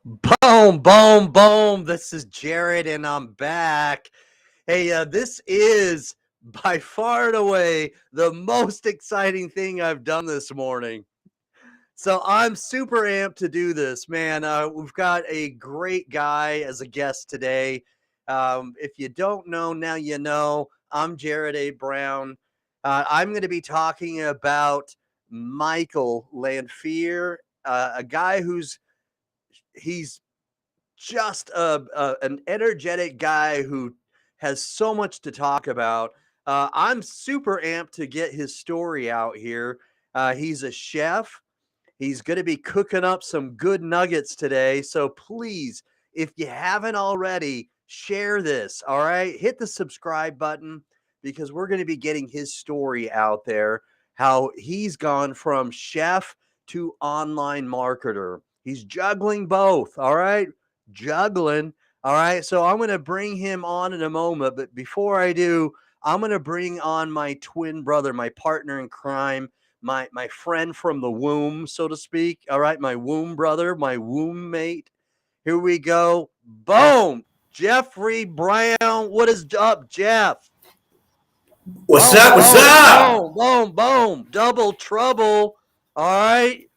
Boom, boom, boom. This is Jared, and I'm back. Hey, this is by far and away the most exciting thing I've done this morning. So I'm super amped to do this, man. We've got a great guy as a guest today. If you don't know, now you know. I'm Jared A. Brown. I'm going to be talking about Michael Lanphere, a guy he's just an energetic guy who has so much to talk about. I'm super amped to get his story out here. He's a chef. He's going to be cooking up some good nuggets today. So please, if you haven't already, share this. All right. Hit the subscribe button because we're going to be getting his story out there, how he's gone from chef to online marketer. He's juggling both. All right. Juggling. All right. So I'm going to bring him on in a moment. But before I do, I'm going to bring on my twin brother, my partner in crime, my friend from the womb, so to speak. All right, my womb brother, my womb mate. Here we go. Boom. Jeffrey Brown. What is up, Jeff? What's boom, up? What's boom, up? Boom, boom, boom. Double trouble. All right.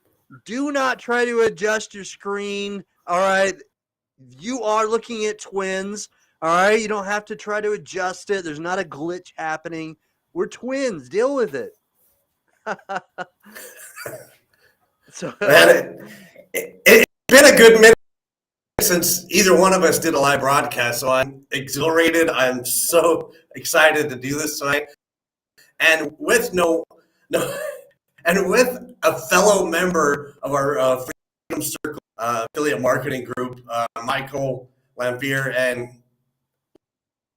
Do not try to adjust your screen. All right. You are looking at twins. All right. You don't have to try to adjust it. There's not a glitch happening. We're twins. Deal with it. So, Man, it's been a good minute since either one of us did a live broadcast, so I'm exhilarated. I'm so excited to do this tonight, and with and with a fellow member of our Freedom Circle affiliate marketing group, Michael Lanphere, and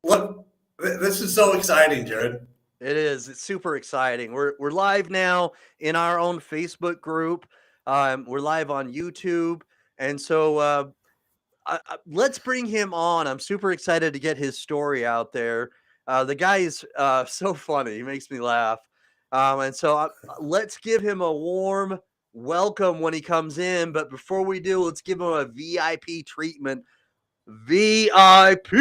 look, this is so exciting, Jared. it is. It's super exciting. We're live now in our own Facebook group. We're live on YouTube, and so let's bring him on. I'm super excited to get his story out there. The guy is so funny. He makes me laugh. And so let's give him a warm welcome when he comes in. But before we do, let's give him a VIP treatment. VIP.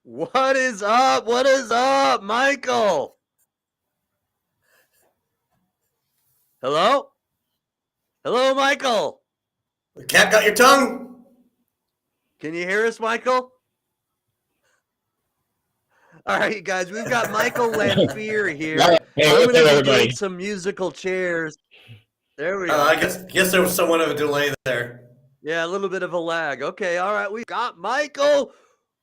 What is up? What is up, Michael? Hello? Hello, Michael. The cat got your tongue? Can you hear us, Michael? All right, guys, we've got Michael Lanphere here. Hey, I'm going to be everybody? doing some musical chairs. There we go. I guess there was somewhat of a delay there. Yeah, a little bit of a lag. Okay, all right, we got Michael.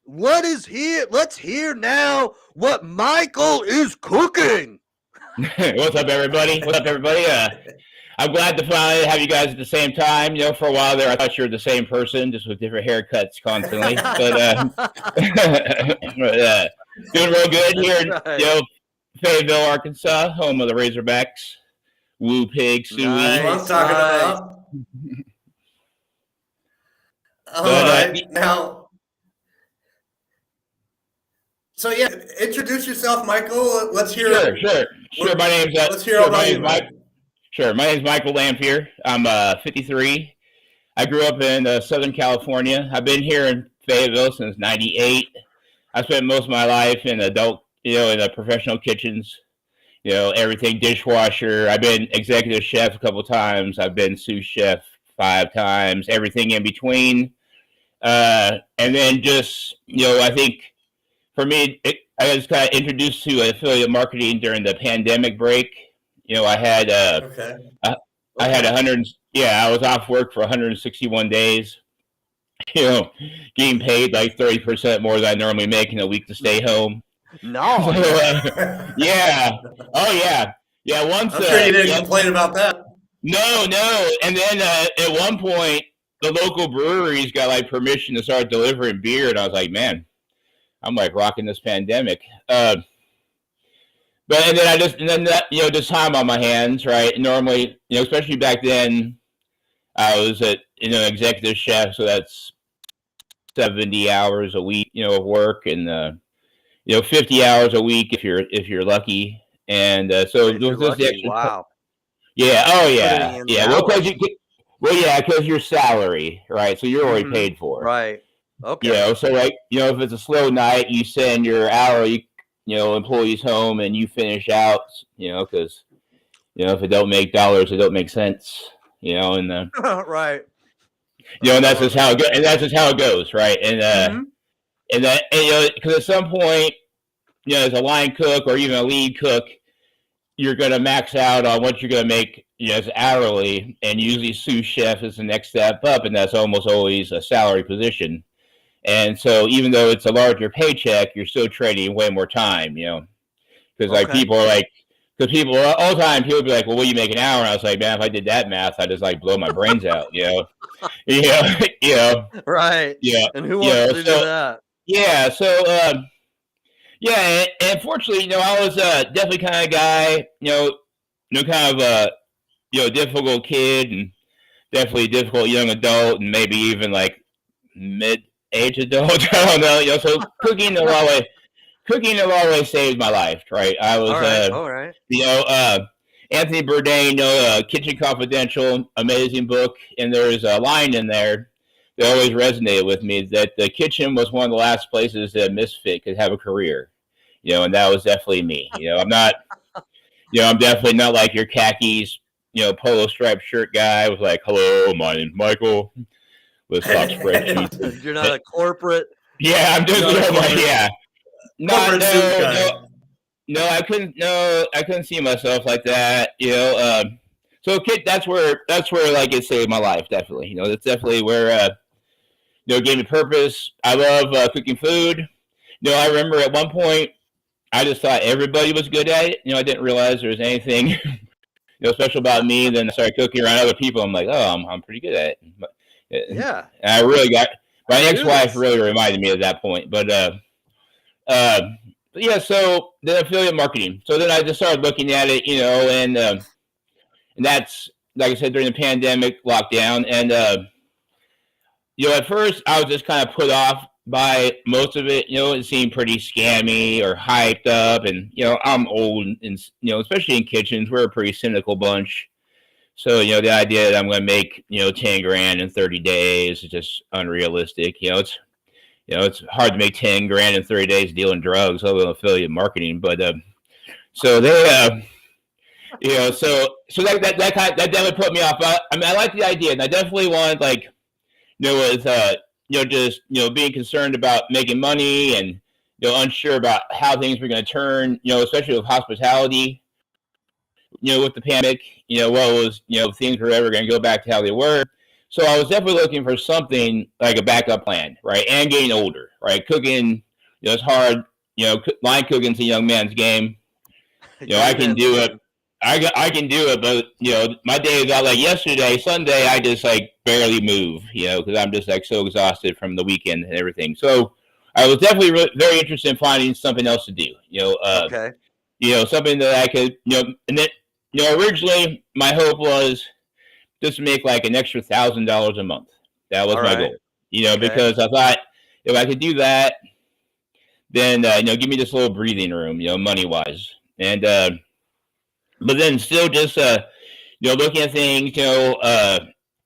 What is here? Let's hear now what Michael is cooking. What's up, everybody? What's up, everybody? I'm glad to finally have you guys at the same time. You know, for a while there, I thought you were the same person, just with different haircuts constantly. But doing real good here in Fayetteville, Arkansas, home of the Razorbacks. Woo Pig, Suey. Nice. What I'm talking about. All right, now. So yeah, introduce yourself, Michael. Let's hear. Sure. My name's let's hear about you. Sure. My name's Michael Lanphere. I'm 53. I grew up in Southern California. I've been here in Fayetteville since '98. I spent most of my life in in the professional kitchens. You know, everything, dishwasher. I've been executive chef a couple times. I've been sous chef 5 times. Everything in between. And then just I think. For me, I was kind of introduced to affiliate marketing during the pandemic break. You know, I had I had 100. Yeah, I was off work for 161 days. You know, getting paid like 30% more than I normally make in a week to stay home. No. Yeah. Oh yeah. Yeah. Once I'm sure you didn't complain about that. No. And then at one point, the local breweries got like permission to start delivering beer, and I was like, man, I'm like rocking this pandemic. But and then I just and then that just time on my hands, right? Normally, especially back then, I was at executive chef, so that's 70 hours a week, of work, and 50 hours a week if you're lucky. And so If you're with this lucky, extra, wow. yeah, oh Putting yeah, in the yeah. Well, hours. because your salary, right? So you're already paid for. Right. Okay. So like, if it's a slow night, you send your hourly, employees home, and you finish out, because if it don't make dollars, it don't make sense, and Right. and that's just how it goes, and that's just how it goes, right? And and that, because at some point, as a line cook or even a lead cook, you're going to max out on what you're going to make, as hourly, and usually sous chef is the next step up, and that's almost always a salary position. And so even though it's a larger paycheck, you're still trading way more time, because like people are like, because people all the time, people be like, well, what do you make an hour? And I was like, man, if I did that math, I'd just like blow my brains out, Right. yeah, And who wants to do that? Yeah. So, yeah. And fortunately, I was definitely kind of guy, kind of a difficult kid, and definitely a difficult young adult, and maybe even like mid-age adult. I don't know. So cooking a lot of ways saved my life. Right. I was, all right. Anthony Bourdain, Kitchen Confidential, amazing book, and there's a line in there that always resonated with me, that the kitchen was one of the last places that a misfit could have a career, and that was definitely me. I'm not, I'm definitely not like your khakis, polo striped shirt guy with like, hello, my name's Michael. Let's talk spreadsheets. You're not a corporate. Yeah, I'm just yeah. Corporate suit guy. No, I couldn't see myself like that. So that's where like it saved my life. Definitely, that's definitely where it gave me purpose. I love cooking food. I remember at one point I just thought everybody was good at it. I didn't realize there was anything special about me. And then I started cooking around other people. I'm like, oh, I'm pretty good at it. But, yeah. And I really got my ex-wife really reminded me at that point. But yeah, so then affiliate marketing. So then I just started looking at it, and that's, like I said, during the pandemic lockdown. And, at first I was just kind of put off by most of it. It seemed pretty scammy or hyped up. And, I'm old, and, especially in kitchens, we're a pretty cynical bunch. So, the idea that I'm going to make, 10 grand in 30 days is just unrealistic. It's hard to make 10 grand in 30 days dealing drugs, other affiliate marketing. But so they, so that definitely put me off. I mean, I like the idea, and I definitely wanted, like, with just being concerned about making money, and unsure about how things were going to turn. Especially with hospitality. With the pandemic, what was things were ever going to go back to how they were. So I was definitely looking for something like a backup plan, right? And getting older, right? Cooking, it's hard. Line cooking's a young man's game. I can do it. I can do it, but my days out, like yesterday, Sunday, I just like barely move, because I'm just like so exhausted from the weekend and everything. So I was definitely very interested in finding something else to do. Okay. Something that I could, and then, originally my hope was just to make like an extra $1,000 a month. That was my goal, because I thought if I could do that, then, give me this little breathing room, money wise. And, but then still just, looking at things,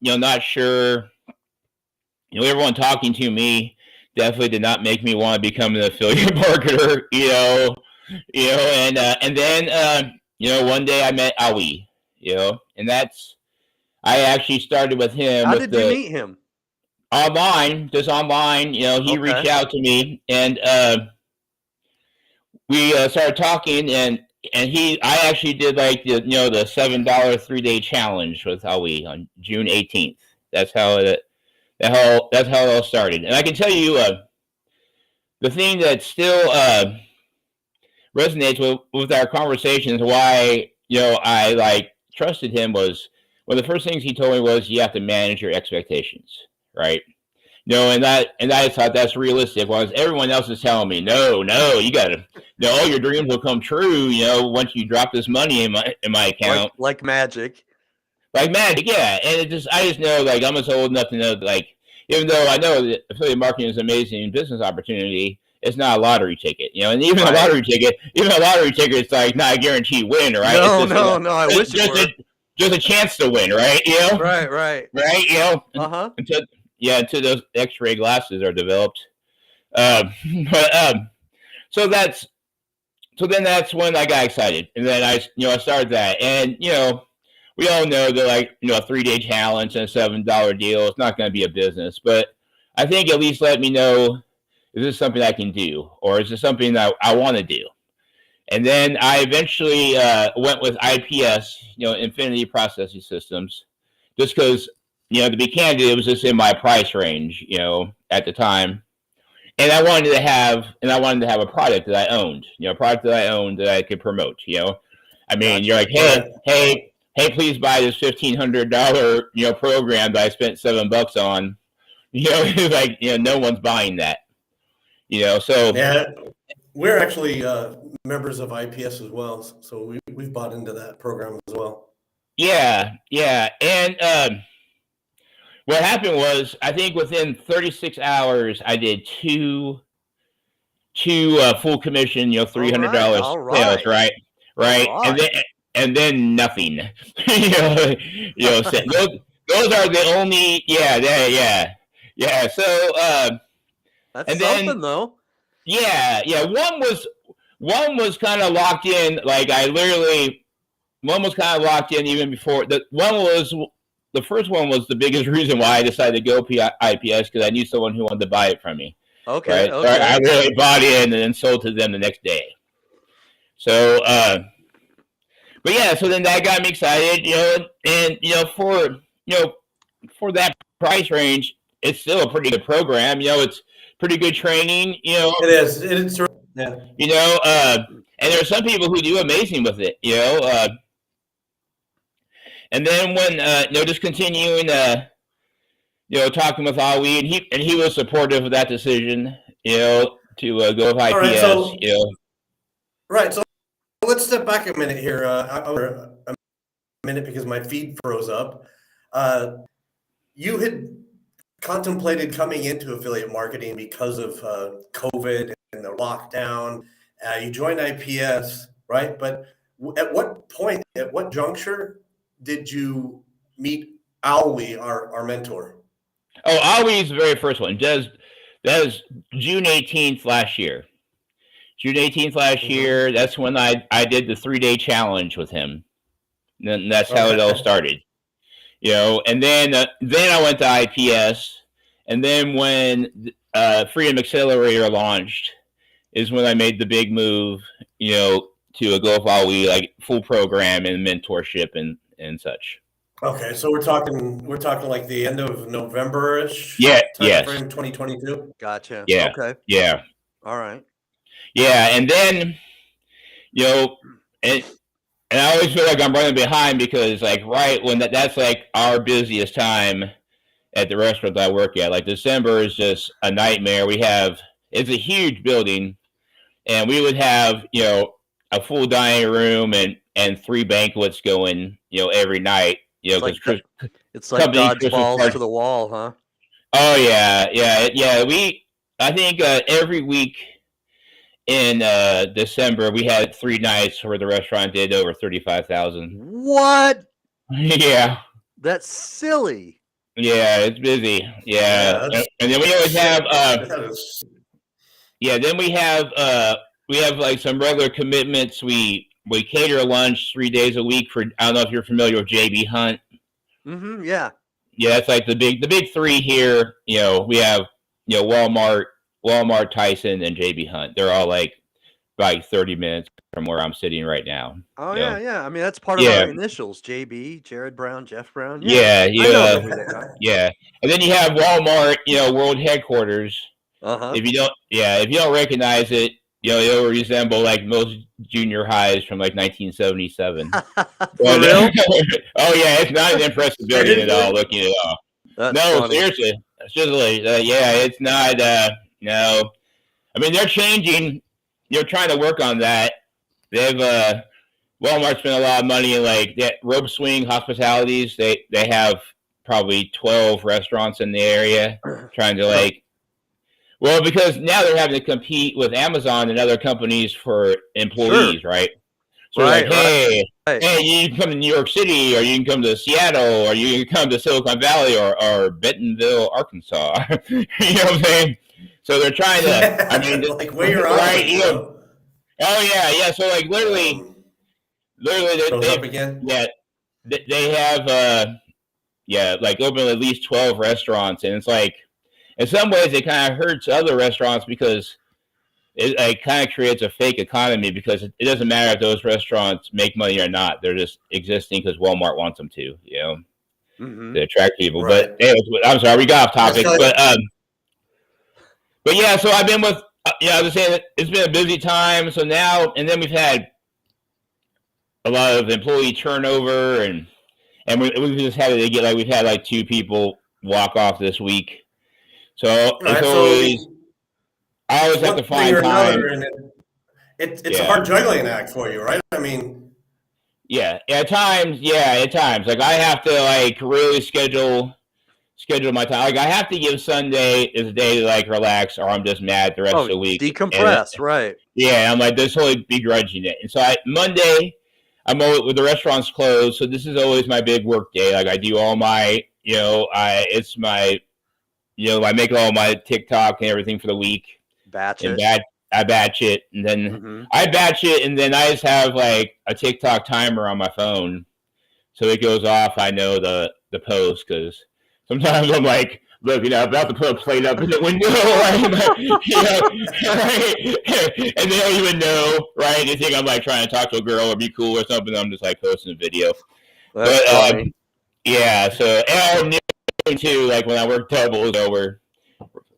not sure, everyone talking to me definitely did not make me want to become an affiliate marketer, and then, one day I met Ali, and that's, I actually started with him. How did you meet him? Online, just online. He reached out to me, and we started talking, and I actually did like the the $7 3-day challenge with Ali on June 18th. That's how it all started. And I can tell you, the thing that still resonates with our conversations, why I like trusted him, was Well, the first things he told me was you have to manage your expectations, right? No, and I thought that's realistic. While everyone else is telling me, no, you gotta, all your dreams will come true. Once you drop this money in my account, like magic. Like magic, yeah. And I just know, like, I'm just old enough to know, like, even though I know that affiliate marketing is an amazing business opportunity, it's not a lottery ticket, And even a lottery ticket, it's like not a guaranteed win, right? No, it's just, no. I wish it were. Just a chance to win, right? Right. Right. Until those X-ray glasses are developed. But so then that's when I got excited, and then I started that, and we all know that, like, a 3-day challenge and a $7 deal, it's not going to be a business, but I think at least let me know, is this something I can do, or is this something that I want to do? And then I eventually went with IPS, Infinity Processing Systems, just because, to be candid, it was just in my price range, at the time. And I wanted to have a product that I owned, that I could promote, I mean, gotcha. You're like, hey, please buy this $1,500, program that I spent $7 on. Like, no one's buying that. So yeah, we're actually members of IPS as well, so we've bought into that program as well. Yeah, and what happened was, I think within 36 hours, I did two full commission, $300 sales, right? And then nothing. Those are the only, yeah. So that's something though. Yeah. One was kind of locked in. Like, one was kind of locked in even before the first one was the biggest reason why I decided to go IPS, because I knew someone who wanted to buy it from me. Okay. Right? Okay. So I really bought in and then sold to them the next day. So, but yeah, so then that got me excited, and for that price range, it's still a pretty good program. It's pretty good training. It is. It's yeah. And there's some people who do amazing with it. And then when just continuing talking with Ali, and he was supportive of that decision, to go with IPS. Right. So let's step back a minute here. A minute, because my feed froze up. You had contemplated coming into affiliate marketing because of COVID and the lockdown. You joined IPS, right? But at what point, at what juncture did you meet Alwi, our mentor? Oh, Alwi is the very first one. That was June 18th last year. June 18th last year, that's when I did the 3-day challenge with him. And that's how it all started. And then I went to IPS. And then when Freedom Accelerator launched is when I made the big move, to go with Alwi, like full program and mentorship and such. Okay, so we're talking like the end of November-ish. Yeah. Timeframe 2022. Gotcha. Yeah. Okay. Yeah. All right. Yeah, and then and I always feel like I'm running behind, because like right when that's like our busiest time at the restaurant that I work at. Like December is just a nightmare. It's a huge building, and we would have a full dining room and 3 banquets going every night. It's like dodgeballs to the wall, huh? Oh yeah. I think every week in December we had 3 nights where the restaurant did over 35,000. What? Yeah. That's silly. Yeah, it's busy. Yeah, and then we always have. Then we have like some regular commitments. We cater lunch 3 days a week for. I don't know if you're familiar with JB Hunt. Mm-hmm. Yeah. Yeah, it's like the big 3 here. We have Walmart, Tyson, and JB Hunt. They're all like 30 minutes from where I'm sitting right now. Oh yeah. I mean, that's part of our initials: JB, Jared Brown, Jeff Brown. Yeah. Yeah. And then you have Walmart, world headquarters. Uh-huh. If you don't recognize it, it'll resemble like most junior highs from like 1977. For But, real? oh yeah, it's not an impressive building at all. Looking at all. That's No, funny. seriously, seriously, yeah, it's not. No, I mean they're changing. They're trying to work on that. They've Walmart spent a lot of money in like that rope swing hospitalities. They have probably 12 restaurants in the area trying to like. Well, because now they're having to compete with Amazon and other companies for employees, Sure. right? So Right, like, hey, right. hey, you can come to New York City, or you can come to Seattle, or you can come to Silicon Valley, or Bentonville, Arkansas. You know what I'm saying? So they're trying to. I mean, like where you're right? on. Oh yeah. So like literally Shows up again. Yeah, they have like open at least 12 restaurants, and it's like in some ways it kind of hurts other restaurants because it kind of creates a fake economy because it doesn't matter if those restaurants make money or not. They're just existing because Walmart wants them to, to attract people. Right. But anyway, I'm sorry, we got off topic. But yeah, so I've been with, I was saying it's been a busy time. So now, and then we've had a lot of employee turnover, and we've just had to get we've had like 2 people walk off this week. So it's always. I always have to find time. And it's a hard juggling act for you, right? I mean, at times. Like I have to like really schedule my time. Like I have to give Sunday as a day to like relax, or I'm just mad the rest of the week. Decompress, right? Yeah, I'm like just totally begrudging it. And so Monday, I'm always, with the restaurants closed, so this is always my big work day. Like I do all my, it's my, I make all my TikTok and everything for the week. I batch it, and then I batch it, and then I just have like a TikTok timer on my phone, so it goes off. I know the post because sometimes I'm like looking up, about to put a plate up in the window, right? And they don't even know, right? They think I'm like trying to talk to a girl or be cool or something. I'm just like posting a video. That's funny. Yeah. So and noon too, like when I work doubles, we're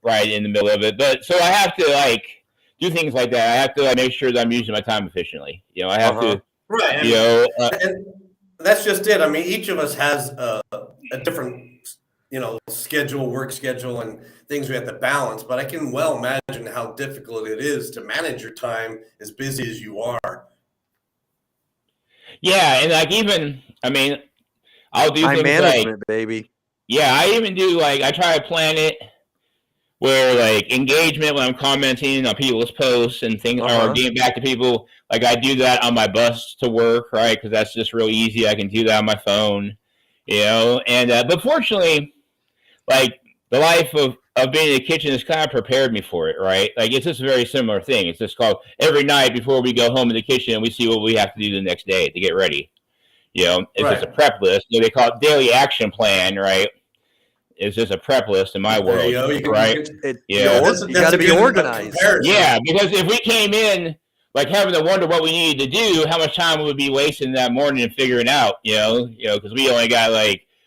right in the middle of it. But so I have to like do things like that. I have to like make sure that I'm using my time efficiently. I have to, right? And that's just it. I mean, each of us has a different, schedule, work schedule, and things we have to balance. But I can well imagine how difficult it is to manage your time as busy as you are. Yeah, and like even, I mean, I'll do time things management, like, baby. Yeah, I even do like I try to plan it where like engagement when I'm commenting on people's posts and things, or getting back to people. Like I do that on my bus to work, right? Because that's just real easy. I can do that on my phone, And but fortunately, like the life of being in the kitchen has kind of prepared me for it, right? Like it's just a very similar thing. It's just called every night before we go home in the kitchen, we see what we have to do the next day to get ready. It's just a prep list. They call it daily action plan, right? It's just a prep list in my world, right? You got to be organized. Yeah, because if we came in like having to wonder what we needed to do, how much time we would be wasting that morning and figuring out, because we only got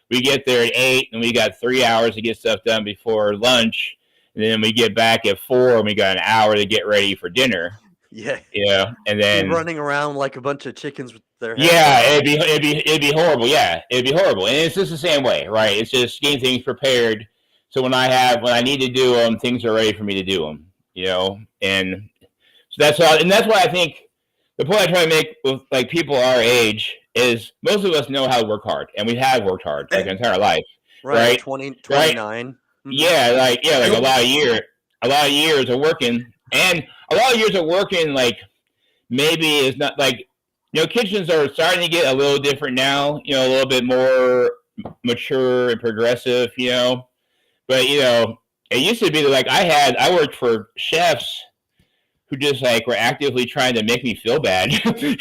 we get there at 8 and we got 3 hours to get stuff done before lunch, and then we get back at 4 and we got an hour to get ready for dinner. Yeah, and then running around like a bunch of chickens with their heads. Yeah, it'd be horrible. Yeah, it'd be horrible, and it's just the same way, right? It's just getting things prepared, so when I need to do them, things are ready for me to do them. And so that's all, and that's why I think the point I try to make with like people our age is most of us know how to work hard, and we have worked hard like our entire life, right? 29. Right? Yeah, like a lot of years of working, and a lot of years of working like maybe is not like. Kitchens are starting to get a little different now, a little bit more mature and progressive, but, it used to be like I worked for chefs who just like were actively trying to make me feel bad. What? I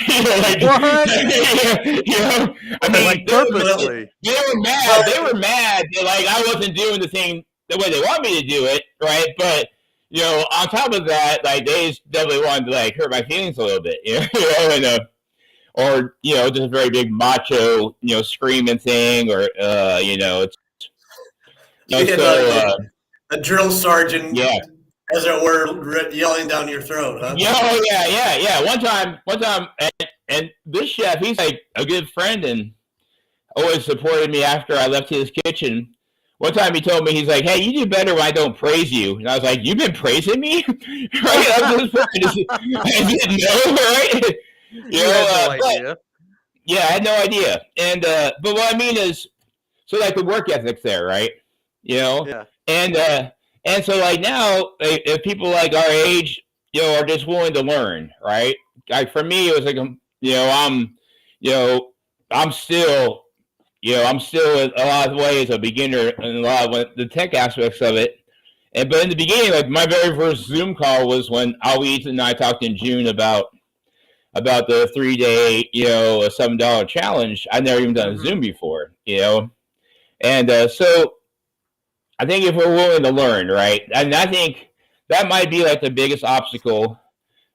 mean, like purposely. They were mad. They were mad that like I wasn't doing the thing the way they want me to do it, right? But on top of that, like they definitely wanted to like hurt my feelings a little bit, or just a very big macho, screaming thing, or it's a drill sergeant. Yeah, as it were, yelling down your throat, huh? Yeah, oh yeah. One time, and this chef, he's like a good friend and always supported me after I left his kitchen. One time he told me, he's like, "Hey, you do better when I don't praise you." And I was like, "You've been praising me?" Right? I didn't know, right? You had no idea. Yeah, I had no idea. And but what I mean is, so like the work ethic's there, right? You know, Yeah. and so like now, if people like our age, are just willing to learn, right? Like for me, it was like, you know, I'm still, I'm still in a lot of ways a beginner in a lot of the tech aspects of it. But in the beginning, like my very first Zoom call was when Ethan and I talked in June about the 3-day, a $7 challenge. I'd never even done a Zoom before, and so I think if we're willing to learn, right, and I think that might be like the biggest obstacle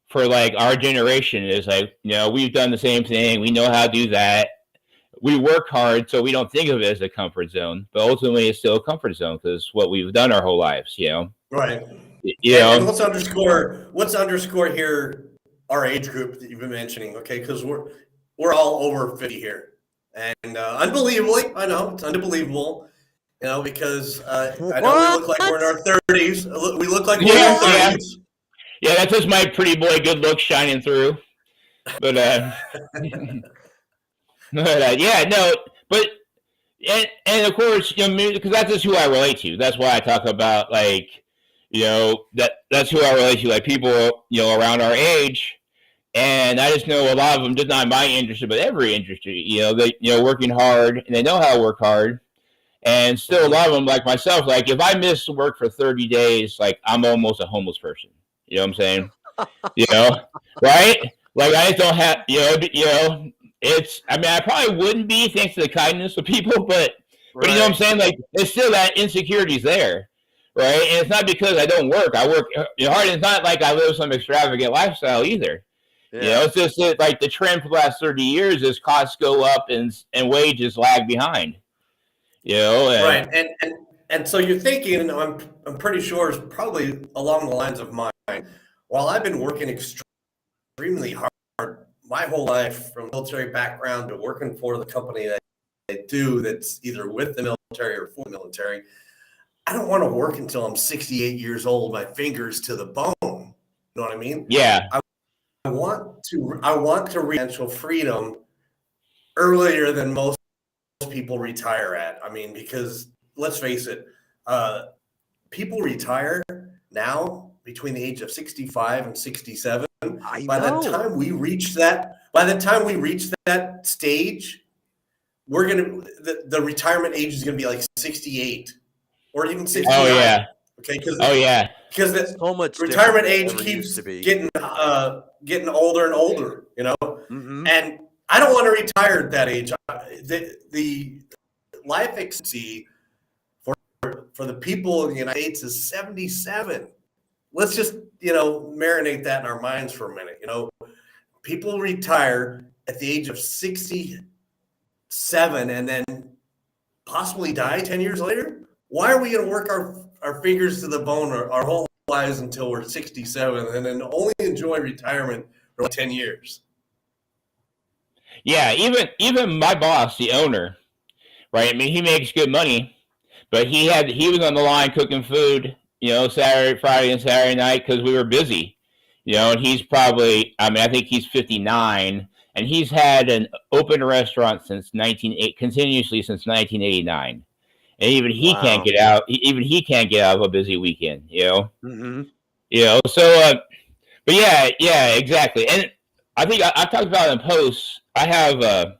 for like our generation is like, we've done the same thing, we know how to do that. We work hard, so we don't think of it as a comfort zone, but ultimately it's still a comfort zone because what we've done our whole lives, Right. You And know, let's underscore here our age group that you've been mentioning, okay? Because we're all over 50 here, and unbelievably, I know it's unbelievable, because I know we look like we're in our 30s. We look like we're in our yeah, 30s. yeah. That's just my pretty boy good looks shining through, but yeah, no, but and of course, because that's just who I relate to. That's why I talk about like, that's who I relate to, like people, around our age. And I just know a lot of them, just not my industry, but every industry, they, working hard and they know how to work hard. And still a lot of them, like myself, like if I miss work for 30 days, like I'm almost a homeless person. You know what I'm saying? You know, right? Like I just don't have, I mean, I probably wouldn't be thanks to the kindness of people, but you know what I'm saying? Like it's still that insecurity's there. Right. And it's not because I don't work. I work hard. It's not like I live some extravagant lifestyle either. Yeah. It's just that like the trend for the last 30 years is costs go up and wages lag behind. Right. And so you're thinking, and I'm pretty sure it's probably along the lines of mine. While I've been working extremely hard my whole life, from military background to working for the company that I do, that's either with the military or for the military, I don't want to work until I'm 68 years old, my fingers to the bone. You know what I mean? Yeah. I want to reach financial freedom earlier than most people retire at. I mean, because let's face it, people retire now between the age of 65 and 67. By the time we reach that stage, the retirement age is gonna be like 68 or even 69. Oh yeah. Okay, because the so much retirement age keeps getting older and older, and I don't want to retire at that age. The life expectancy for the people in the United States is 77. Let's just marinate that in our minds for a minute. People retire at the age of 67 and then possibly die 10 years later. Why are we going to work our fingers to the bone our whole lives until we're 67 and then only enjoy retirement for 10 years? Yeah, even my boss, the owner, right? I mean, he makes good money, but he was on the line cooking food, Friday and Saturday night because we were busy, and he's probably, I mean, I think he's 59, and he's had an open restaurant continuously since 1989. And even he can't get out. Even he can't get out of a busy weekend. So, but yeah, exactly. And I think I've talked about it in posts. I have a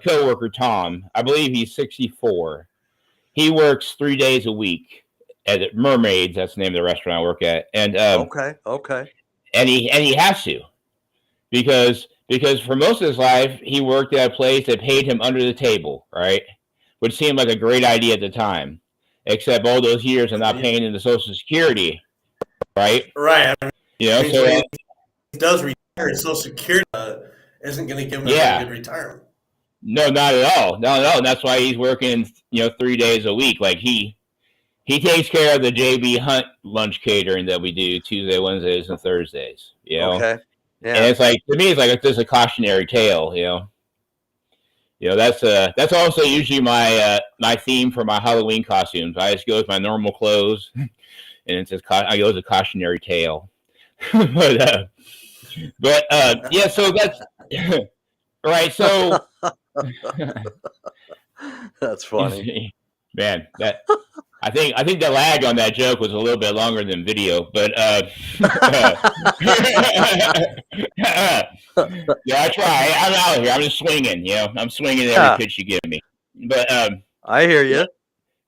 coworker, Tom. I believe he's 64. He works 3 days a week at Mermaids. That's the name of the restaurant I work at. And okay. And he has to because for most of his life he worked at a place that paid him under the table, right? Which seemed like a great idea at the time, except all those years of not paying into Social Security, right? Right. So he does retire, Social Security isn't going to give him a very good retirement. No, not at all. No, and that's why he's working, 3 days a week. Like he he takes care of the JB Hunt lunch catering that we do Tuesday, Wednesdays, and Thursdays. Okay. Yeah. And it's like, to me, it's like just a cautionary tale. That's also usually my my theme for my Halloween costumes. I just go with my normal clothes, and it says I go as a cautionary tale. but yeah, so that's right. So that's funny, man. That I think the lag on that joke was a little bit longer than video, but yeah, I try. I'm out here. I'm just swinging. I'm swinging every pitch you give me. But I hear you.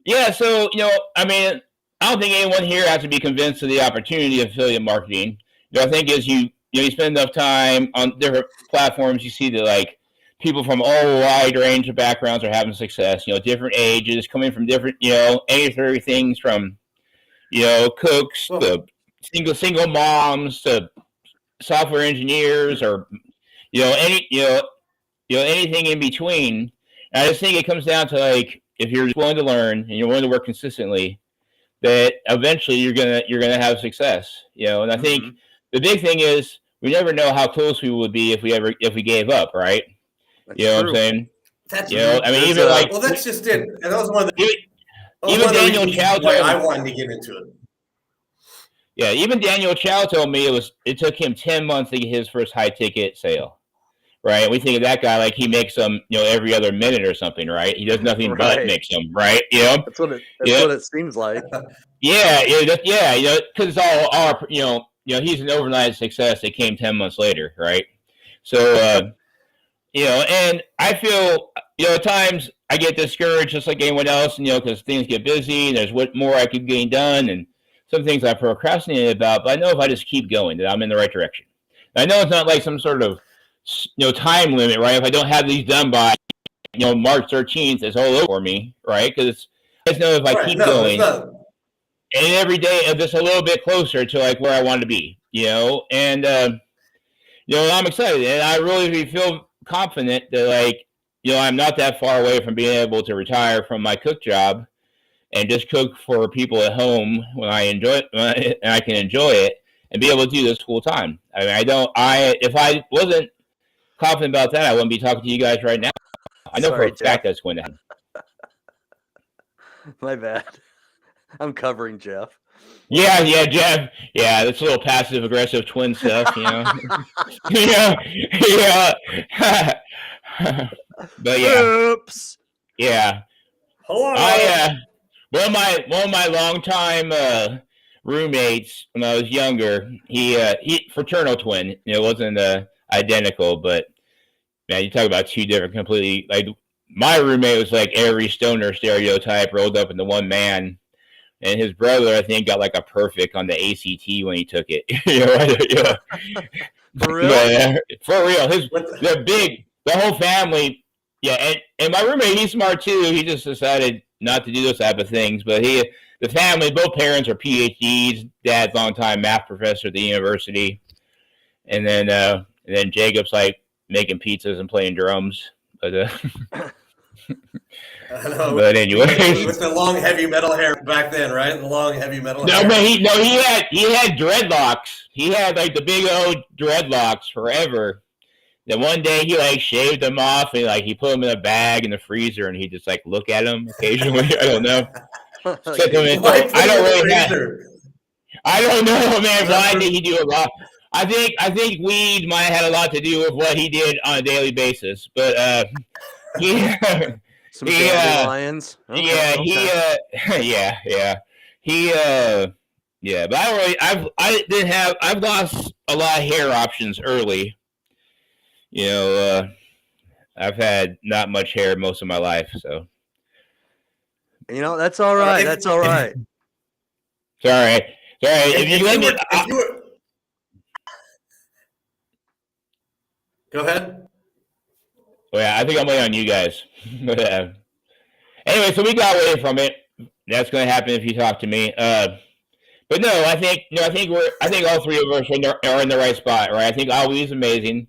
Yeah. So I mean, I don't think anyone here has to be convinced of the opportunity of affiliate marketing. I think as you spend enough time on different platforms, you see that like people from all wide range of backgrounds are having success. Different ages, coming from different any things from cooks to single moms to software engineers or anything in between. And I just think it comes down to like if you're willing to learn and you're willing to work consistently, that eventually you're gonna have success. And I think the big thing is we never know how close we would be if we gave up, right? That's what I'm saying? That's I mean, even like that's just it. And that was one of the even Daniel Chow told I wanted to get into it. Yeah, even Daniel Chow told me it took him 10 months to get his first high ticket sale. Right, we think of that guy like he makes them, every other minute or something, right? He does nothing but makes them, right? That's what it seems like. Yeah, because it's all he's an overnight success that came 10 months later, right? So, and I feel, at times I get discouraged just like anyone else, because things get busy and there's what more I could get done and some things I procrastinated about. But I know if I just keep going, that I'm in the right direction. I know it's not like some sort of time limit, right? If I don't have these done by, March 13th, it's all over for me, right? Because I just know if I keep going, and every day I'm just a little bit closer to like where I want to be, and I'm excited, and I really feel confident that like, I'm not that far away from being able to retire from my cook job and just cook for people at home when I enjoy it, and I can enjoy it, and be able to do this full time. I mean, if I wasn't confident about that, I wouldn't be talking to you guys right now. I know for a fact that's going to happen. My bad. I'm covering Jeff. Yeah, Jeff. Yeah, that's a little passive aggressive twin stuff, yeah. But yeah. Oops. Yeah. Hello. One of my longtime roommates when I was younger, he fraternal twin. It wasn't identical, but man, you talk about two different completely. Like my roommate was like every stoner stereotype rolled up into one man, and his brother I think got like a perfect on the ACT when he took it. For real? But, for real, the whole family. Yeah, and my roommate, he's smart too. He just decided not to do those type of things, but the family, both parents are PhDs. Dad's longtime math professor at the university, and then Jacob's like making pizzas and playing drums. But but anyway, with the long heavy metal hair back then, right? The long heavy metal hair. No, but he had dreadlocks. He had like the big old dreadlocks forever. Then one day he like shaved them off and like he put them in a bag in the freezer and he just like look at them occasionally. I don't know. I don't know, man. Why did he do a lot? I think weed might have had a lot to do with what he did on a daily basis. But some dandelions. Yeah. But I've lost a lot of hair options early. I've had not much hair most of my life, so. That's all right. That's all right. Sorry. Go ahead. Well, yeah, I think I'm waiting on you guys. Anyway, so we got away from it. That's going to happen if you talk to me. But no, I think all three of us are in the right spot, right? I think Ali's amazing.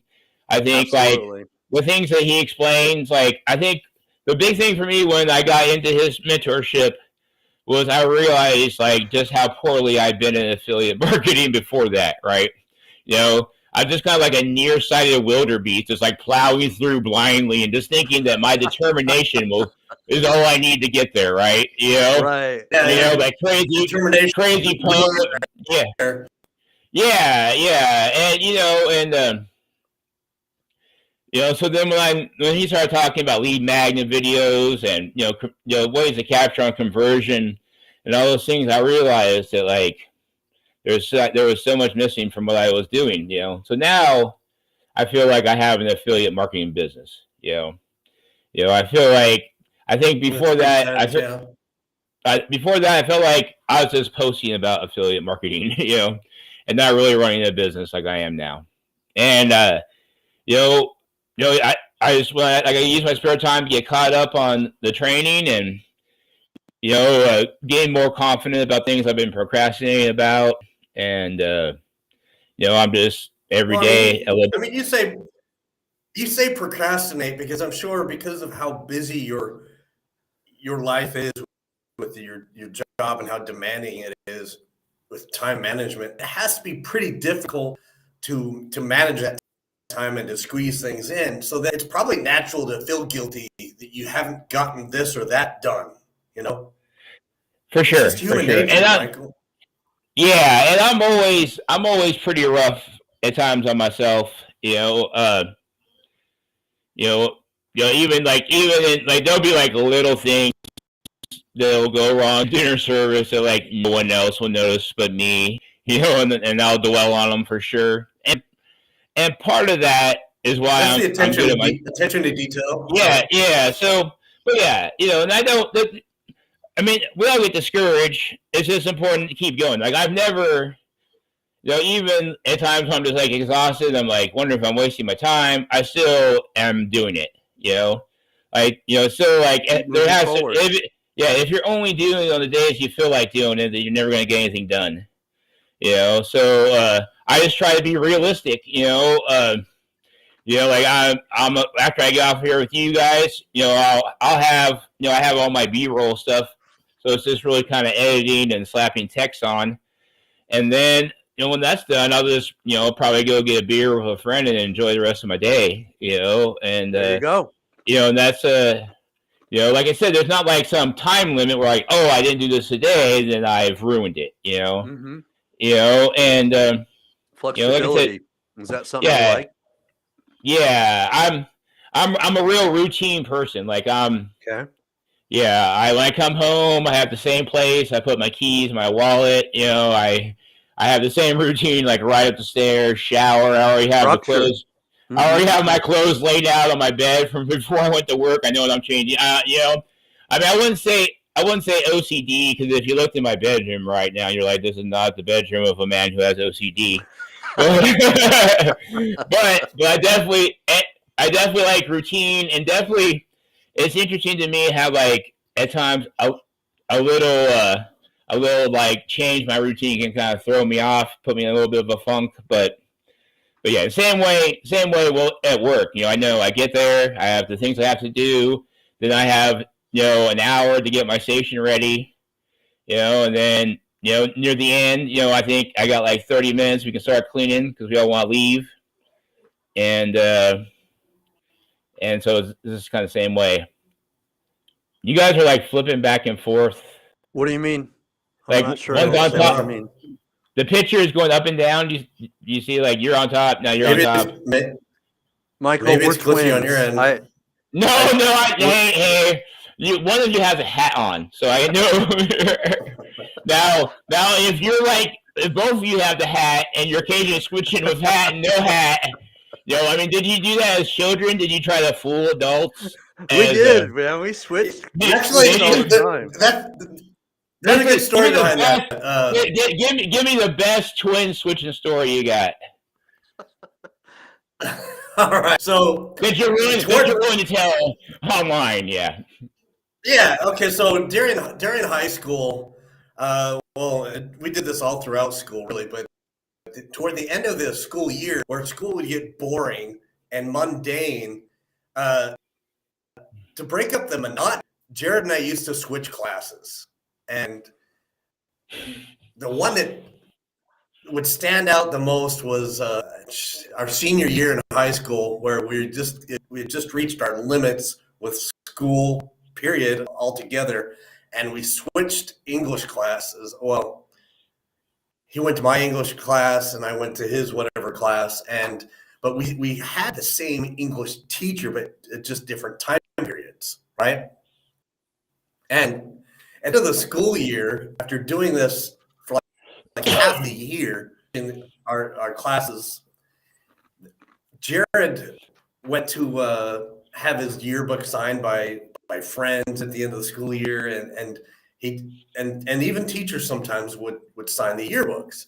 I think Absolutely. Like the things that he explains, like I think the big thing for me when I got into his mentorship was I realized like just how poorly I'd been in affiliate marketing before that, right? You know, I'm just kind of like a nearsighted wildebeest, just like plowing through blindly and just thinking that my determination is all I need to get there, right? Right. Like Determination. crazy punk. Yeah, yeah, and so then when he started talking about lead magnet videos and ways to capture on conversion and all those things, I realized that like there was so much missing from what I was doing. So now I feel like I have an affiliate marketing business. I feel like I think before that I felt like I was just posting about affiliate marketing, and not really running a business like I am now. And I just I use my spare time to get caught up on the training and getting more confident about things I've been procrastinating about, and I'm just every day. You say procrastinate because I'm sure because of how busy your life is with your job and how demanding it is with time management, it has to be pretty difficult to manage that time and to squeeze things in. So that it's probably natural to feel guilty that you haven't gotten this or that done. For sure, it's just human nature, Michael. Yeah, and I'm always pretty rough at times on myself. Even there'll be like little things that'll go wrong dinner service that like no one else will notice but me. And I'll dwell on them for sure. And part of that is why That's the attention I'm good at attention to detail. Yeah. So, but yeah, and I don't. We all get discouraged. It's just important to keep going. Like I've never, even at times when I'm just like exhausted, I'm like wondering if I'm wasting my time. I still am doing it. So like there has to. If you're only doing it on the days you feel like doing it, then you're never going to get anything done. So I just try to be realistic. Like I'm after I get off here with you guys, I'll have I have all my B-roll stuff, so it's just really kind of editing and slapping text on, and then when that's done, I'll just probably go get a beer with a friend and enjoy the rest of my day. And there you go. And that's like I said, there's not like some time limit where like, oh, I didn't do this today, then I've ruined it. Mm-hmm. And flexibility. Like I said, is that something you like? Yeah, I'm a real routine person. Like okay. Yeah, when I come home, I have the same place. I put my keys, my wallet. I have the same routine. Like right up the stairs, shower. I already have the clothes. Mm-hmm. I already have my clothes laid out on my bed from before I went to work. I know what I'm changing. I wouldn't say OCD, because if you looked in my bedroom right now, you're like, this is not the bedroom of a man who has OCD. but I definitely like routine, and definitely it's interesting to me how like at times a little like change my routine can kind of throw me off, put me in a little bit of a funk. But yeah, same way at work. I know I get there, I have the things I have to do, then I have an hour to get my station ready, and then near the end, I think I got like 30 minutes. We can start cleaning because we all want to leave. And so this is kind of the same way. You guys are like flipping back and forth. What do you mean? Like I'm not sure one's on top. I mean, the picture is going up and down. You see, like you're on top. Now you're on top. Michael, we're twins. On your end. Hey. One of you has a hat on, so I know. now, if both of you have the hat and you're occasionally switching with hat and no hat, did you do that as children? Did you try to fool adults? We did, man. We switched. Actually, all the time. There's a good story behind that. Give me the best twin switching story you got. All right, so that you're willing to tell online, yeah. Yeah. Okay. So during high school, we did this all throughout school, really. But toward the end of the school year, where school would get boring and mundane, to break up the monotony, Jared and I used to switch classes. And the one that would stand out the most was our senior year in high school, where we had just reached our limits with school period altogether, and we switched English classes. Well, he went to my English class, and I went to his whatever class, but we had the same English teacher, but at just different time periods, right? And end of the school year, after doing this for like half the year in our classes, Jared went to have his yearbook signed by friends at the end of the school year, and even teachers sometimes would sign the yearbooks.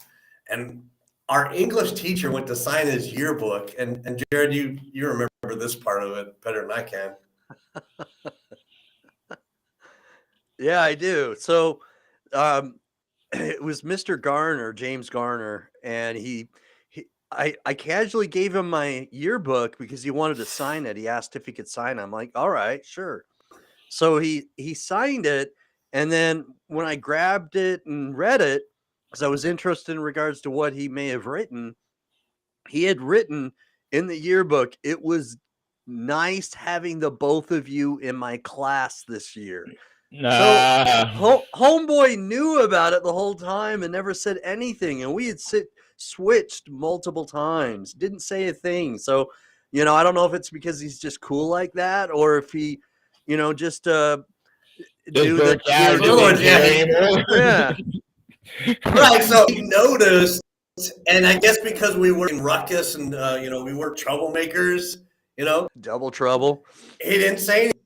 And our English teacher went to sign his yearbook, and Jared, you remember this part of it better than I can. Yeah, I do. So it was Mr. Garner, James Garner, and I casually gave him my yearbook because he wanted to sign it. He asked if he could sign it. I'm like, all right, sure. So he signed it, and then when I grabbed it and read it, because I was interested in regards to what he may have written, he had written in the yearbook, "It was nice having the both of you in my class this year." So homeboy knew about it the whole time and never said anything, and we had switched multiple times, didn't say a thing. So, I don't know if it's because he's just cool like that, or if he, just knew that. Yeah. Right. So he noticed, and I guess because we were in ruckus and we weren't troublemakers, double trouble. He didn't say anything.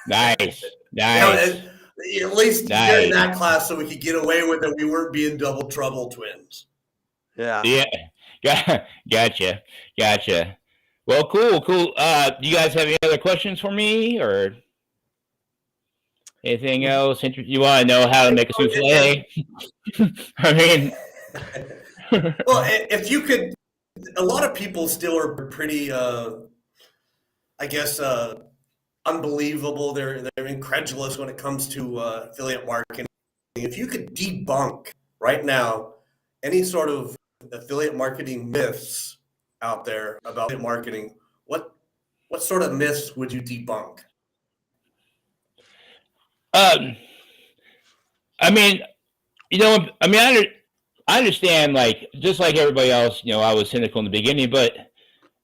Nice. At least during that class, so we could get away with it. We weren't being double trouble twins. Yeah. Gotcha. Well, cool. Do you guys have any other questions for me, or anything else? You want to know how to make a souffle? I mean, well, if you could, a lot of people still are pretty, I guess, unbelievable. They're incredulous when it comes to affiliate marketing. If you could debunk right now any sort of affiliate marketing myths out there about affiliate marketing, what sort of myths would you debunk? I understand, like, just like everybody else, I was cynical in the beginning, but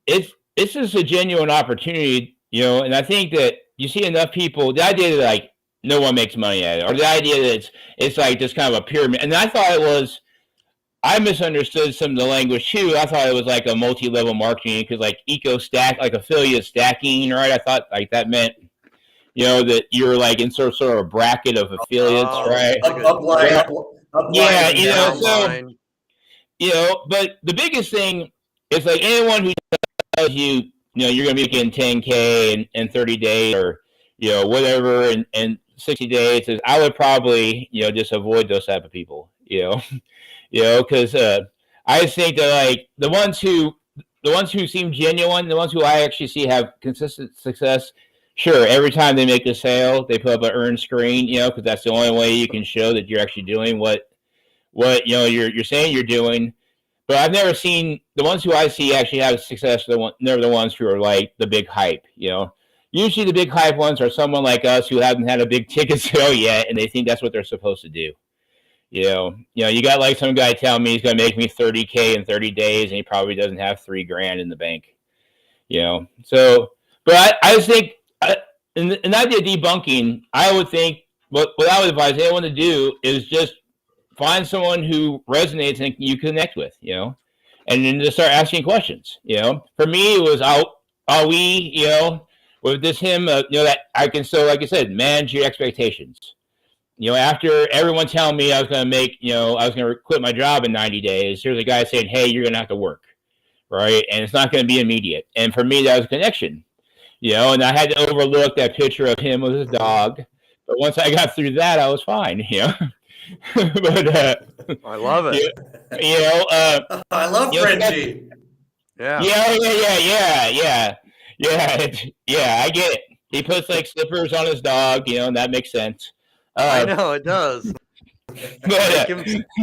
it's just a genuine opportunity. And I think that you see enough people, the idea that, like, no one makes money at it, or the idea that it's like just kind of a pyramid. And I thought I misunderstood some of the language too. I thought it was like a multi-level marketing, because like stack, like affiliate stacking, right? I thought like that meant, that you're like in sort of a bracket of affiliates, right? But the biggest thing is, like, anyone who tells you, you're going to be making 10K in 30 days, or, whatever, in 60 days, is I would probably, just avoid those type of people, because I just think that, like, the ones who seem genuine, the ones who I actually see have consistent success, sure, every time they make a sale, they put up an earn screen, because that's the only way you can show that you're actually doing what you're saying you're doing. But I've never seen the ones who I see actually have success. They're the ones who are like the big hype. Usually the big hype ones are someone like us who haven't had a big ticket sale yet, and they think that's what they're supposed to do. You got like some guy telling me he's going to make me 30K in 30 days, and he probably doesn't have $3,000 in the bank. So, but I just think, in the idea of debunking, I would think what I would advise anyone to do is just find someone who resonates and you connect with, and then just start asking questions. For me, it was, are we, with this him, that I can still, like I said, manage your expectations. After everyone telling me I was going to make, I was going to quit my job in 90 days, here's a guy saying, hey, you're going to have to work, right? And it's not going to be immediate. And for me, that was a connection, and I had to overlook that picture of him with his dog. But once I got through that, I was fine, But I love it. I love Frenchie. Yeah. I get it. He puts like slippers on his dog, and that makes sense. I know it does. But,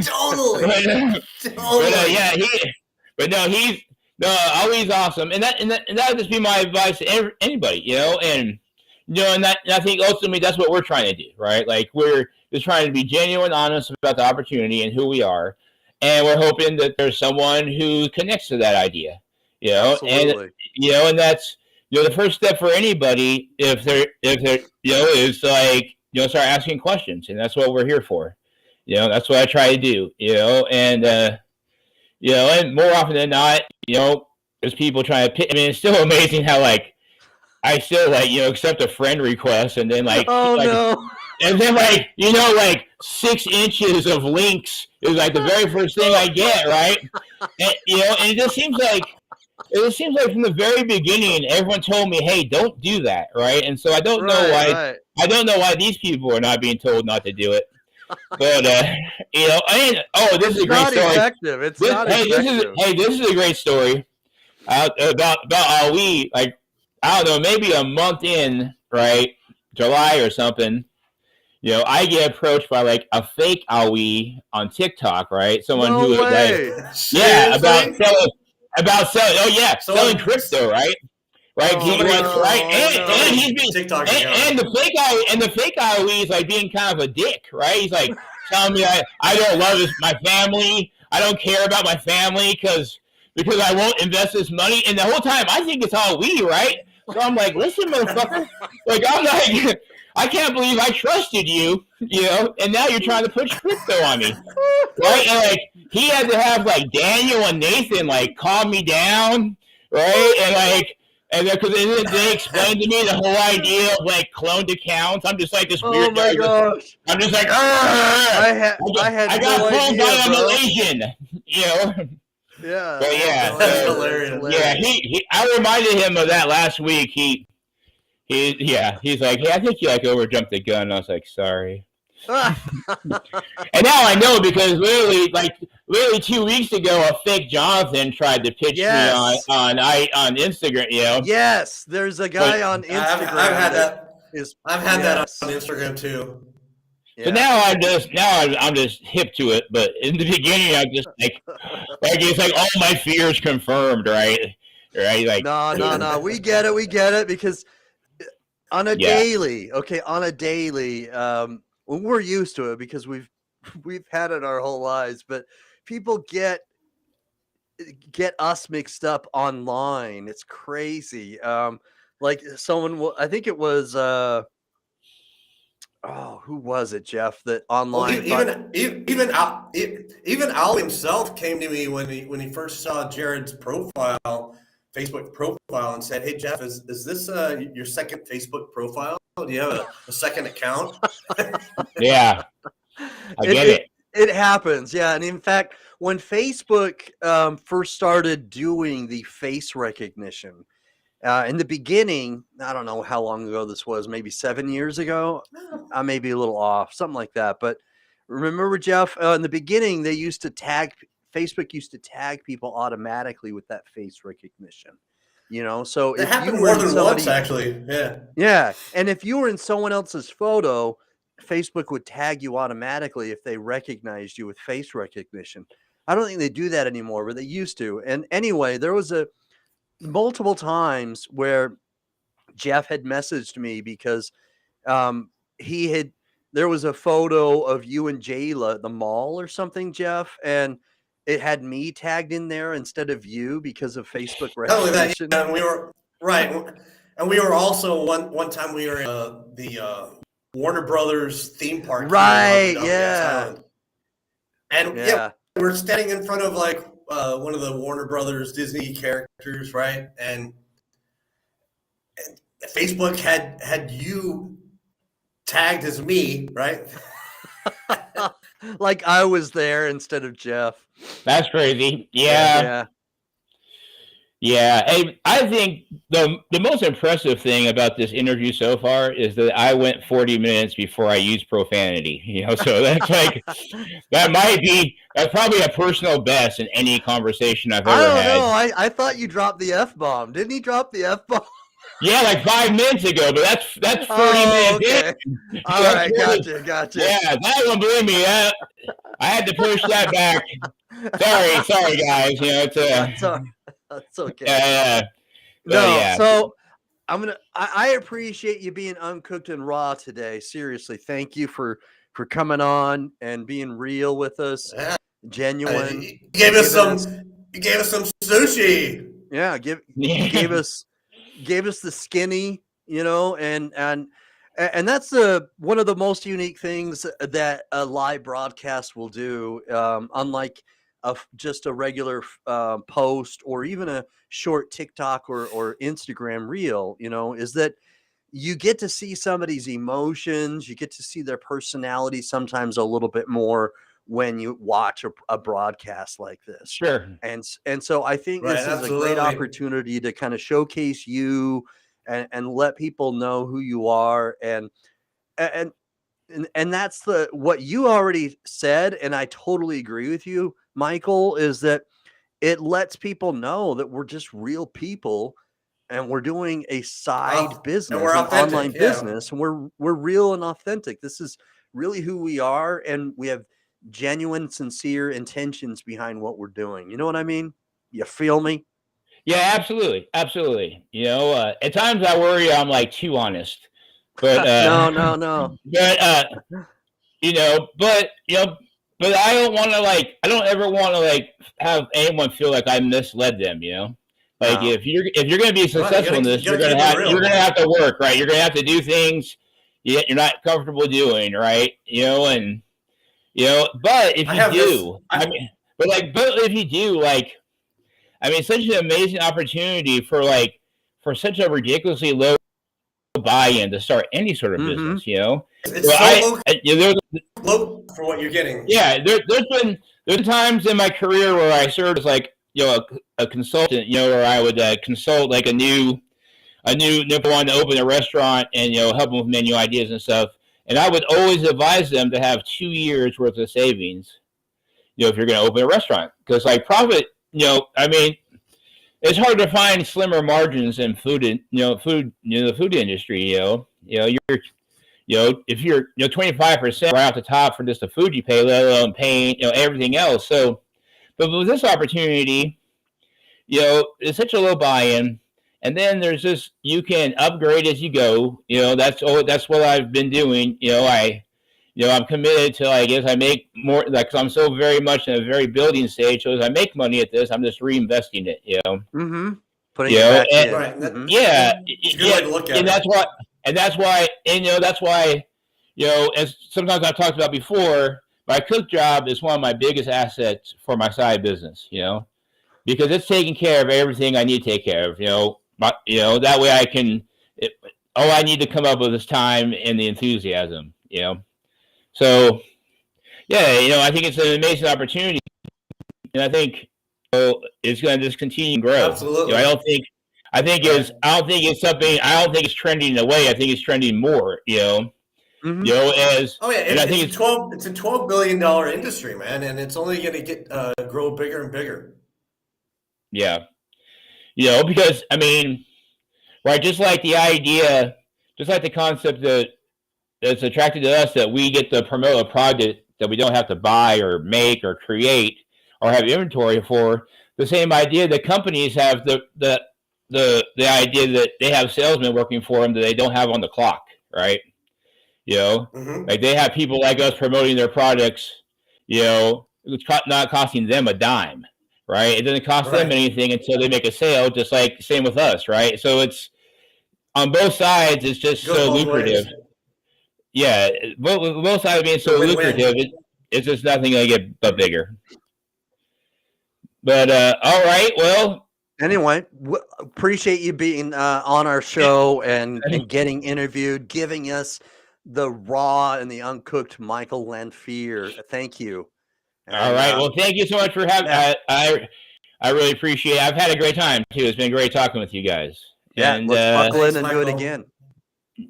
Totally. yeah, he's always awesome, and that would just be my advice to anybody, and and I think ultimately that's what we're trying to do, right? Like we're just trying to be genuine, honest about the opportunity and who we are, and we're hoping that there's someone who connects to that idea, Absolutely. and that's the first step for anybody if they're is like start asking questions, and that's what we're here for. That's what I try to do, and and more often than not, there's people trying to pick. I mean, it's still amazing how I still accept a friend request, and then no. and then 6 inches of links is the very first thing I get, right? And and it just seems like from the very beginning, everyone told me, "Hey, don't do that," right? And so I don't know why. Right. I don't know why these people are not being told not to do it. But this is a great story. Effective. It's not effective. This is a great story about Ali. Like, I don't know, maybe a month in, right, July or something. I get approached by a fake Ali on TikTok, right? Someone No who way. about selling. Oh yeah, selling crypto, right? Right, and he's being TikTok and the fake Ali is being kind of a dick, right? He's telling me I don't love my family, I don't care about my family because I won't invest this money, and the whole time I think it's all we, right? So I'm like, listen, motherfucker, I'm I can't believe I trusted you, and now you're trying to push crypto on me, right? And he had to have Daniel and Nathan calm me down, right? And and because they explained to me the whole idea of cloned accounts. I'm just this weird. Oh my gosh! I'm just I got no cloned idea, by a bro. Malaysian, Yeah. But yeah, that's hilarious. Yeah, I reminded him of that last week. He's like, hey, I think you overjumped the gun. And I was like, sorry. And now I know because literally 2 weeks ago, a fake Jonathan tried to pitch me on Instagram. Yes, there's a guy on Instagram. I've had that. I've had that on Yes. Instagram too. So now I'm just hip to it. But in the beginning, I just it's all my fears confirmed, right? Right? No. We get it because on a daily, when we're used to it because we've had it our whole lives, but people get us mixed up online. It's crazy. Someone, I think it was who was it, Jeff? That online, even Al himself came to me when he first saw Jared's Facebook profile, and said, "Hey Jeff, is this your second Facebook profile? Do you have a second account?" Yeah, I get it. It happens, yeah. And in fact, when Facebook first started doing the face recognition, in the beginning, I don't know how long ago this was, maybe 7 years ago. I may be a little off, something like that. But remember, Jeff, in the beginning, Facebook used to tag people automatically with that face recognition. So it happened more than once, actually. Yeah. And if you were in someone else's photo, Facebook would tag you automatically if they recognized you with face recognition. I don't think they do that anymore, but they used to. And anyway, there was multiple times where Jeff had messaged me because there was a photo of you and Jayla at the mall or something, Jeff, and it had me tagged in there instead of you because of Facebook recognition. And we were right, and we were also one time we were in the Warner Brothers theme park, right? Yeah, and we're standing in front of one of the Warner Brothers Disney characters, right? And Facebook had you tagged as me, right? Like I was there instead of Jeff. That's crazy. Yeah. Hey, I think the most impressive thing about this interview so far is that I went 40 minutes before I used profanity. So that's that's probably a personal best in any conversation I've ever had. I don't know. I thought you dropped the F-bomb. Didn't he drop the F-bomb? Yeah, like 5 minutes ago, but that's 30 minutes okay. in. All That's right, really, gotcha. yeah, that one, believe me, I had to push that back. Sorry, guys. It's That's okay. but No, yeah, so I appreciate you being uncooked and raw today. Seriously, thank you for coming on and being real with us, Yeah. genuine. You gave us giving some sushi. Yeah, you gave us the skinny, and that's one of the most unique things that a live broadcast will do, unlike just a regular post or even a short TikTok or Instagram reel, is that you get to see somebody's emotions, you get to see their personality sometimes a little bit more when you watch a broadcast like this. sure. And so I think Right, this is a great absolutely. opportunity to kind of showcase you and let people know who you are, and and that's what you already said, and I totally agree with you, Michael, is that it lets people know that we're just real people and we're doing a side And business, we're an authentic. online Yeah. business, and we're real and authentic. This is really who we are, and we have genuine, sincere intentions behind what we're doing. You know what I mean? You feel me? Yeah, absolutely. At times I worry I'm like too honest, but No. but but but I don't ever want to like have anyone feel like I misled them. Like No. if you're going to be Right. successful in You this, gotta keep it you're real. gonna have to work, right? You're gonna have to do things you're not comfortable doing, right? But if I you have this. do, but if you do, it's such an amazing opportunity for such a ridiculously low buy-in to start any sort of Mm-hmm. business. It's So so there's low for what you're getting. yeah, there's times in my career where I served as like a consultant, where I would consult like a new number one to open a restaurant and help them with menu ideas and stuff. And I would always advise them to have 2 years worth of savings, if you're going to open a restaurant, because like profit, it's hard to find slimmer margins in the food industry. You're if you're 25% right off the top for just the food you pay, let alone paying everything else. So, but with this opportunity, it's such a low buy-in, and then there's just you can upgrade as you go. That's what I've been doing. I'm committed to like as I make more, like 'cause I'm so very much in a very building stage. So as I make money at this, I'm just reinvesting it. Mm-hmm. Putting it back And in. Right. Mm-hmm. yeah, It's a good way to look at and it. that's why, as sometimes I've talked about before, my cook job is one of my biggest assets for my side business. Because it's taking care of everything I need to take care of. That way I can. All I need to come up with is time and the enthusiasm. So yeah, I think it's an amazing opportunity, and I think it's going to just continue to grow. Absolutely. I don't think it's something. I don't think it's trending away. I think it's trending more. Mm-hmm. It's a $12 billion industry, man, and it's only going to grow bigger and bigger. Yeah, because right, just like the concept that's attracted to us, that we get to promote a product that we don't have to buy or make or create or have inventory for. The same idea that companies have the idea that they have salesmen working for them that they don't have on the clock, right? Mm-hmm. Like they have people like us promoting their products, it's not costing them a dime, right? It doesn't cost them anything until they make a sale, just like same with us, right? So it's on both sides, it's just so lucrative. Ways. Yeah, both sides being so lucrative, it's just nothing going to get but bigger. But all right, well. Anyway, appreciate you being on our show and getting interviewed, giving us the raw and the uncooked Michael Lanphere. Thank you. And, all right. Well, thank you so much for having. I really appreciate it. I've had a great time too. It's been great talking with you guys. Yeah, and let's buckle in and do it again.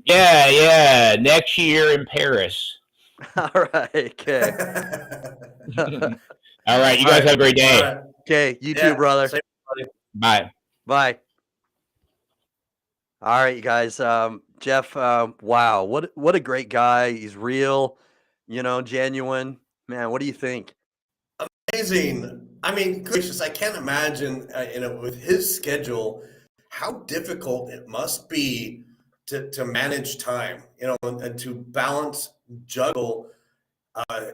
Yeah. Next year in Paris. All right. Okay. All right. You guys have a great day. Right. Okay. You too, brother. Bye. Bye. All right, you guys. Jeff, wow, what a great guy. He's real, genuine. Man, what do you think? Amazing. I mean, gracious, I can't imagine, with his schedule, how difficult it must be to manage time, and to balance, juggle uh,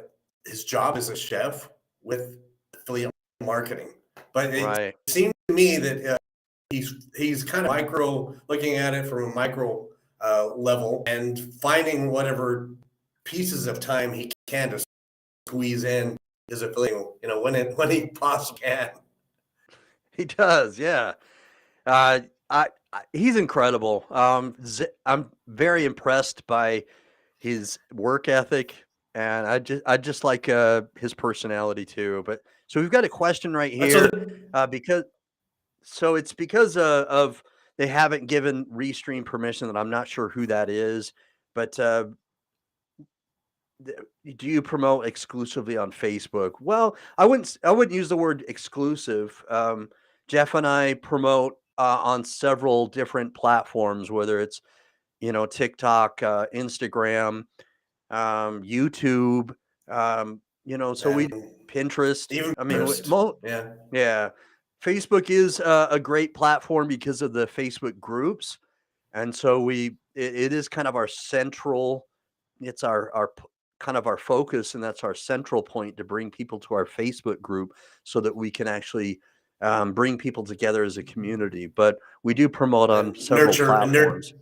his job as a chef with affiliate marketing. But it Right. seemed to me that he's kind of looking at it from a micro level and finding whatever pieces of time he can to squeeze in his affiliate, when he possibly can. He does, yeah. He's incredible. I'm very impressed by his work ethic, and I just like his personality too. But so we've got a question right So, here, because it's because of they haven't given Restream permission, that I'm not sure who that is, but do you promote exclusively on Facebook? Well, I wouldn't use the word exclusive. Jeff and I promote on several different platforms, whether it's TikTok, Instagram, YouTube, so we and Pinterest. even I mean, interest, yeah. yeah, Facebook is a great platform because of the Facebook groups, and so it is kind of our central. It's kind of our focus, and that's our central point to bring people to our Facebook group so that we can actually bring people together as a community. But we do promote on And several platforms.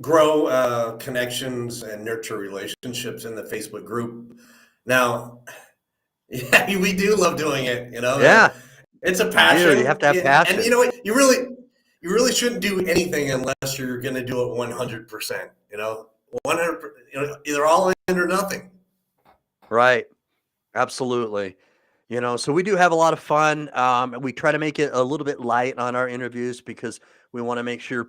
grow connections and nurture relationships in the Facebook group. Now, yeah, we do love doing it. Yeah, It's a you do. You have passion, to have and you passion. know what? You really shouldn't do anything unless you're going to do it 100%. 100. Either all in or nothing. Right. Absolutely. So we do have a lot of fun. We try to make it a little bit light on our interviews because we want to make sure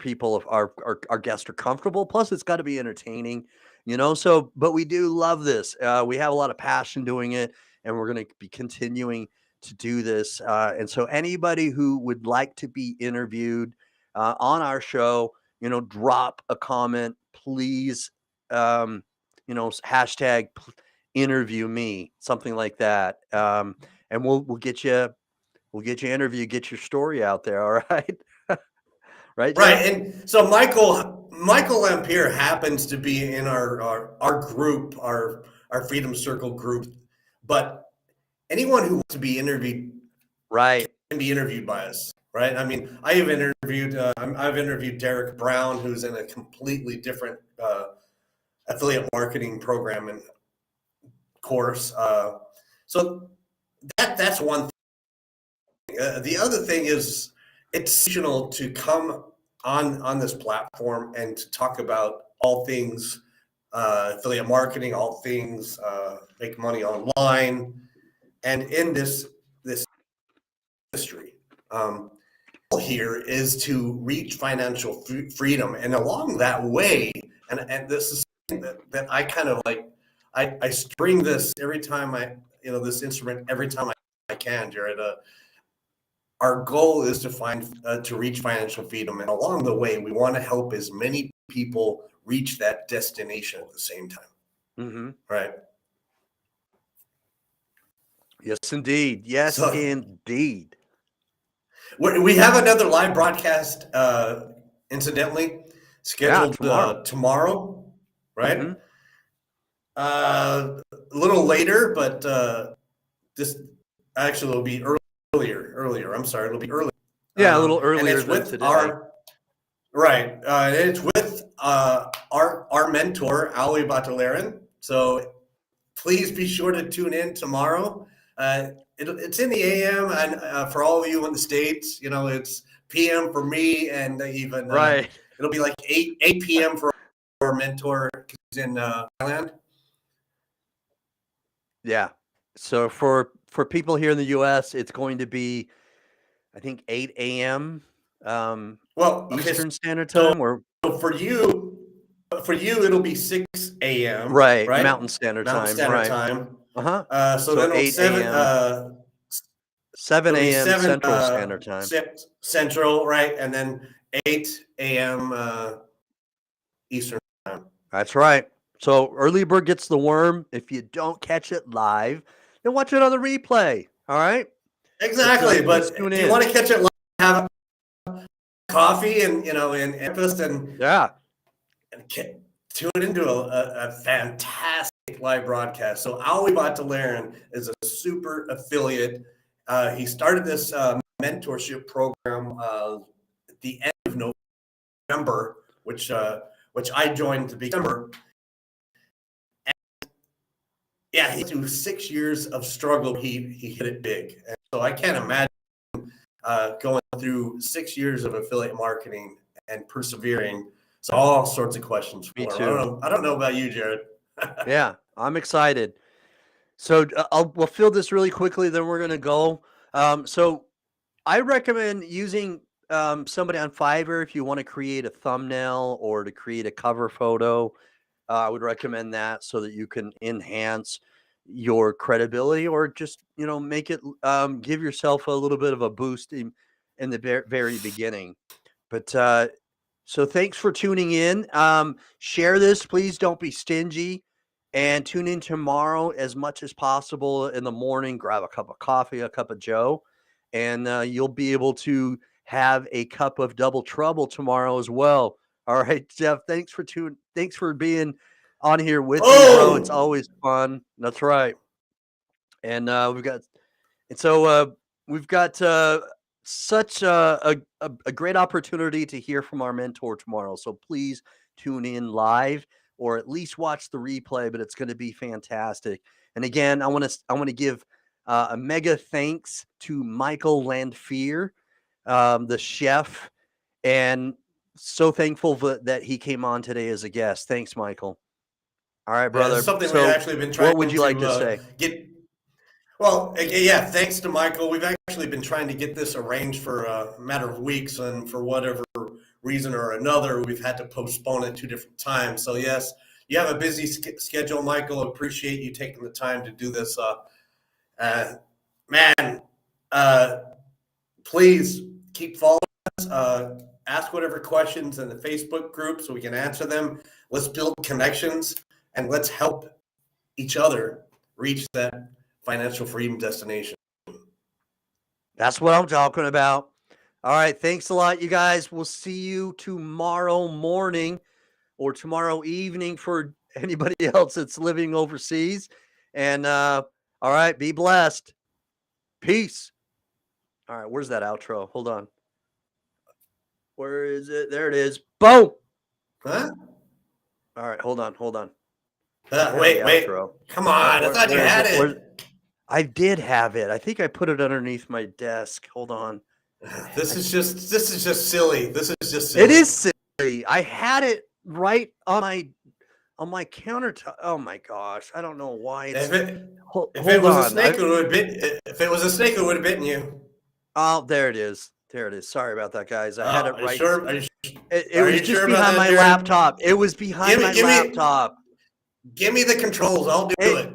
our guests are comfortable. Plus, it's got to be entertaining. So but we do love this. We have a lot of passion doing it, and we're going to be continuing to do this. And so anybody who would like to be interviewed on our show, drop a comment, please. Hashtag interview me, something like that. And we'll get you interview, get your story out there. All right. Right, Right, Jeff? and so Michael Lamphere happens to be in our group, our Freedom Circle group, but anyone who wants to be interviewed Right. can be interviewed by us, right? I mean, I've interviewed Derek Brown, who's in a completely different affiliate marketing program and course. So that's one thing. The other thing is it's optional to come on this platform and to talk about all things affiliate marketing, all things make money online, and in this industry. Here is to reach financial freedom, and along that way, and this is something that I kind of like. I string this every time this instrument every time I can, Jared. Our goal is to reach financial freedom, and along the way, we want to help as many people reach that destination at the same time. Mm-hmm. Right. Yes, indeed. Yes, So indeed. we have another live broadcast, incidentally, Yeah, scheduled tomorrow. tomorrow, right? Mm-hmm. A little later, but this actually will be earlier. I'm sorry, it'll be early. Yeah, a little And earlier it's than with today. it's with our mentor, Ali Batalerin. So please be sure to tune in tomorrow. It's in the AM, and for all of you in the States, it's PM for me, and even Right. it'll be like 8 PM for our mentor who's in Thailand. Yeah. So for people here in the US, it's going to be, I think, 8 a.m. Well, okay, Eastern Standard so Time, or for you, it'll be 6 a.m., right, right? Mountain Standard Mountain Time, Standard right. Time. Uh-huh. So So then it'll 8 a.m. 7 it'll be a.m. 7 Central Standard Time. Central, right? And then 8 a.m. Eastern time. That's right. So early bird gets the worm. If you don't catch it live, then watch it on the replay. All right. Exactly. Please But tune if you in. want to catch it live, have coffee and in Memphis and tune into a fantastic live broadcast. So Ali Batalaran is a super affiliate. He started this mentorship program at the end of November, which I joined to December. And yeah, through 6 years of struggle, he hit it big. And so I can't imagine going through 6 years of affiliate marketing and persevering. So all sorts of questions for Me him. too. I don't know about you, Jared. Yeah, I'm excited. So we'll fill this really quickly, then we're gonna go. So I recommend using somebody on Fiverr if you want to create a thumbnail or to create a cover photo. I would recommend that so that you can enhance your credibility or just make it give yourself a little bit of a boost in the very beginning. But so thanks for tuning in. Share this, please. Don't be stingy. And tune in tomorrow as much as possible in the morning. Grab a cup of coffee, a cup of Joe, and you'll be able to have a cup of double trouble tomorrow as well. All right, Jeff. Thanks for being on here with me, bro. It's always fun. That's right. And we've got such a great opportunity to hear from our mentor tomorrow. So please tune in live or at least watch the replay. But it's going to be fantastic. And again, I want to give a mega thanks to Michael Lanphere, the chef, and so thankful that he came on today as a guest. Thanks, Michael. All right, brother. It's something we've So actually been trying what would you like to say? get. Well, yeah, thanks to Michael. We've actually been trying to get this arranged for a matter of weeks, and for whatever reason or another, we've had to postpone it 2 different times. So yes, you have a busy schedule, Michael. Appreciate you taking the time to do this. Man, please keep following us. Ask whatever questions in the Facebook group so we can answer them. Let's build connections and let's help each other reach that financial freedom destination. That's what I'm talking about. All right. Thanks a lot, you guys. We'll see you tomorrow morning or tomorrow evening for anybody else that's living overseas. And all right, be blessed. Peace. All right, where's that outro? Hold on. Where is it? There it is. Boom. Huh? All right, hold on. Wait. Come on. I thought you had it. I did have it. I think I put it underneath my desk. Hold on. This is just silly. This is just silly. It is silly. I had it right on my countertop. Oh my gosh. I don't know why it's if it was a snake, it would have bitten you. Oh, there it is. Sorry about that, guys. I had it right. It was just behind my laptop. It was behind my laptop. Give me the controls. I'll do it.